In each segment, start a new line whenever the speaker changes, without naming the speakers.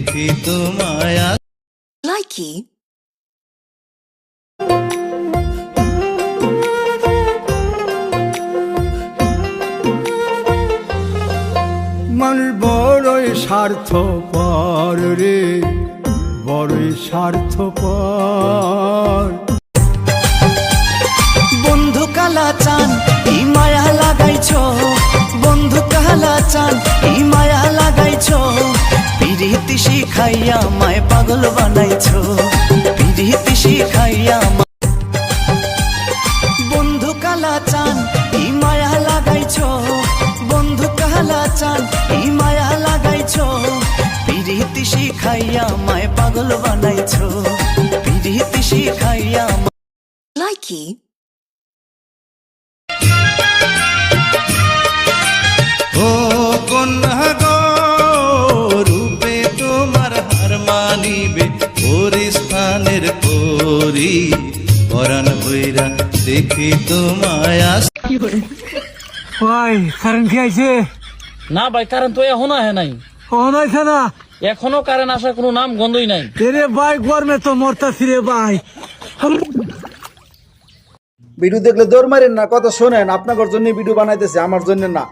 দেখি তোমায়
Likey.
মানুষ বড়ই স্বার্থপর রে, বড়ই স্বার্থপর।
বন্ধু কালা চান ই মায়া লাগাইছো, বন্ধু কালা চান ই মায়া লাগাইছো, পিরিতি শিখাইয়া মায় পাগল বানাইছো, পিরিতি শিখাইয়া বন্ধু কালা চান ই মায়া লাগাইছো, বন্ধু কালা চান ই মায়া লাগাইছো, পিরিতি শিখাইয়া মায় পাগল বানাইছো, পিরিতি শিখাইয়া
Likey.
ও কন্যা গো রূপে তোমার হার মানিবে পরিস্থানের পরি পরাণ বইরা দেখি তোমায়
ভাই কারেন্ট কি আইছে?
না ভাই কারেন্ট তো এখনো আহে নাই,
কখন আইছে না?
এখনো কারেন্ট আসার কোনো নাম গন্ধই নাই।
রে ভাই গরমে তো মরতাছি রে ভাই।
ভিডিও দেখলে দৌড় মারেন না, কথা শোনেন। আপনার জন্য ভিডিও বানাইতেছে, আমার জন্য না।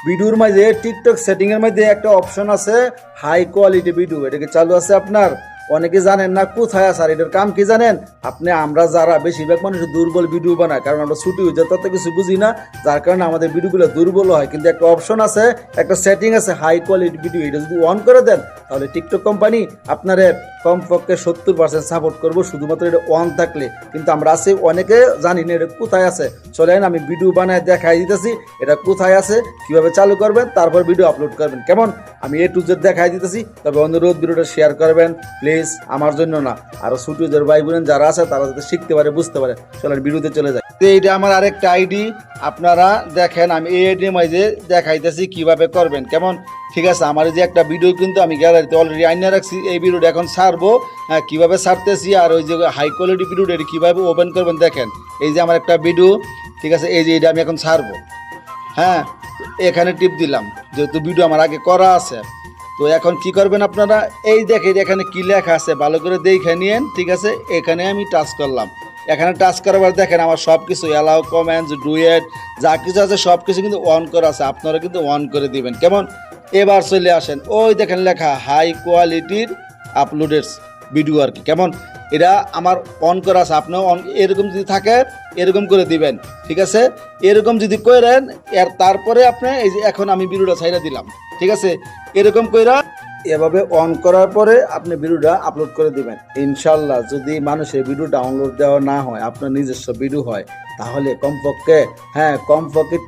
ভিডিওর মাঝে টিকটক সেটিং এর মধ্যে একটা অপশন আছে হাই কোয়ালিটি ভিডিও, এটা কি চালু আছে আপনার? অনেকে জানেন না কোথায় আছে। আর এটার কাম কি জানেন আপনি? আমরা যারা বেশিরভাগ মানুষ দুর্বল ভিডিও বানায়, কারণ আমরা ছুটি হয়ে যায় তত কিছু বুঝি না, যার কারণে আমাদের ভিডিওগুলো দুর্বল হয়। কিন্তু একটা অপশন আছে, একটা সেটিং আছে হাই কোয়ালিটি ভিডিও, এটা যদি অন করে দেন তাহলে টিকটক কোম্পানি আপনারে কমপক্ষে 70% সাপোর্ট করবো, শুধুমাত্র এটা অন থাকলে। কিন্তু আমরা আছি অনেকে জানি না এটা কোথায় আছে। চলেন আমি ভিডিও বানায় দেখাই দিতেছি এটা কোথায় আছে, কিভাবে চালু করবেন, তারপর ভিডিও আপলোড করবেন। কেমন? আমি A to Z দেখাই দিতেছি। তবে অনুরোধ ভিডিওটা শেয়ার করবেন প্লিজ, আমার জন্য না, আরো ছুটিদের ভাই বোন যারা আছে তারা যাতে শিখতে পারে, বুঝতে পারে। চলেন ভিডিওতে চলে যায়। তো এইটা আমার আরেকটা আইডি, আপনারা দেখেন আমি এই আইডি মাঝে দেখাইতেছি কিভাবে করবেন। কেমন? ঠিক আছে, আমার যে একটা ভিডিও কিন্তু আমি গ্যালারিতে অলরেডি আইনে রাখছি, এই ভিডিওটা এখন ছাড়বো। হ্যাঁ, কীভাবে ছাড়তেছি আর ওই যে হাই কোয়ালিটি ভিডিওটা এটা কীভাবে ওপেন করবেন দেখেন। এই যে আমার একটা ভিডিও, ঠিক আছে, এই যে এটা আমি এখন ছাড়বো। হ্যাঁ, এখানে টিপ দিলাম, যেহেতু ভিডিও আমার আগে করা আছে। তো এখন কি করবেন আপনারা, এই দেখেন এখানে কি লেখা আছে ভালো করে দেখে নিয়েন। ঠিক আছে, এখানে আমি টাচ করলাম। এখানে টাচ করার দেখেন আমার সব কিছু অ্যালাউ, কমেন্টস, ডুয়েট যা কিছু আছে সব কিছু কিন্তু অন করা আছে। আপনারা কিন্তু অন করে দিবেন। কেমন? এবার চলে আসেন, ওই দেখেন লেখা হাই কোয়ালিটির আপলোডেড ভিডিও আর কি। কেমন? এটা আমার অন করা আছে। আপনিও অন এরকম যদি থাকে এরকম করে দিবেন। ঠিক আছে, এরকম যদি করেন এর তারপরে আপনি এই যে এখন আমি ভিডিওটা ছাইড়া দিলাম। ঠিক আছে, এরকম কইরা এভাবে অন করার পরে আপনি ভিডিওটা আপলোড করে দিবেন। ইনশাল্লাহ যদি মানুষের ভিডিও ডাউনলোড দেওয়া না হয়, আপনার নিজস্ব ভিডিও হয়, তাহলে কমপক্ষে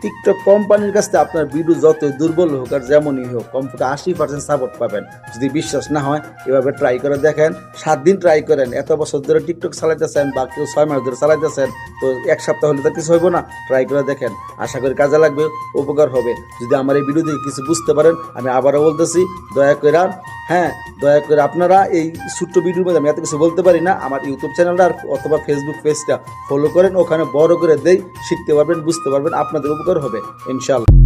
টিকটক কোম্পানির কাছ থেকে আপনার ভিডিও যতই দুর্বল হোক আর যেমনই হোক, কমপক্ষে 80% সাপোর্ট পাবেন। যদি বিশ্বাস না হয় এভাবে ট্রাই করে দেখেন, 7 দিন ট্রাই করেন। এত বছর ধরে টিকটক চালাইতেছেন বা কেউ 6 মাস ধরে চালাইতেছেন, তো 1 সপ্তাহ হলে তো কিছু হইব না। ট্রাই করে দেখেন, আশা করি কাজে লাগবে, উপকার হবে। যদি আমার এই ভিডিও থেকে কিছু বুঝতে পারেন, আমি আবারও বলতেছি দয়া করে আপনারা এই ছোট্ট ভিডিওর মধ্যে আমি এত কিছু বলতে পারি না, আমার ইউটিউব চ্যানেলটা অথবা ফেসবুক পেজটা ফলো করেন, ওখানে বড় করে দেই, শিখতে পারবেন, বুঝতে পারবেন, আপনাদের উপকার হবে ইনশাআল্লাহ।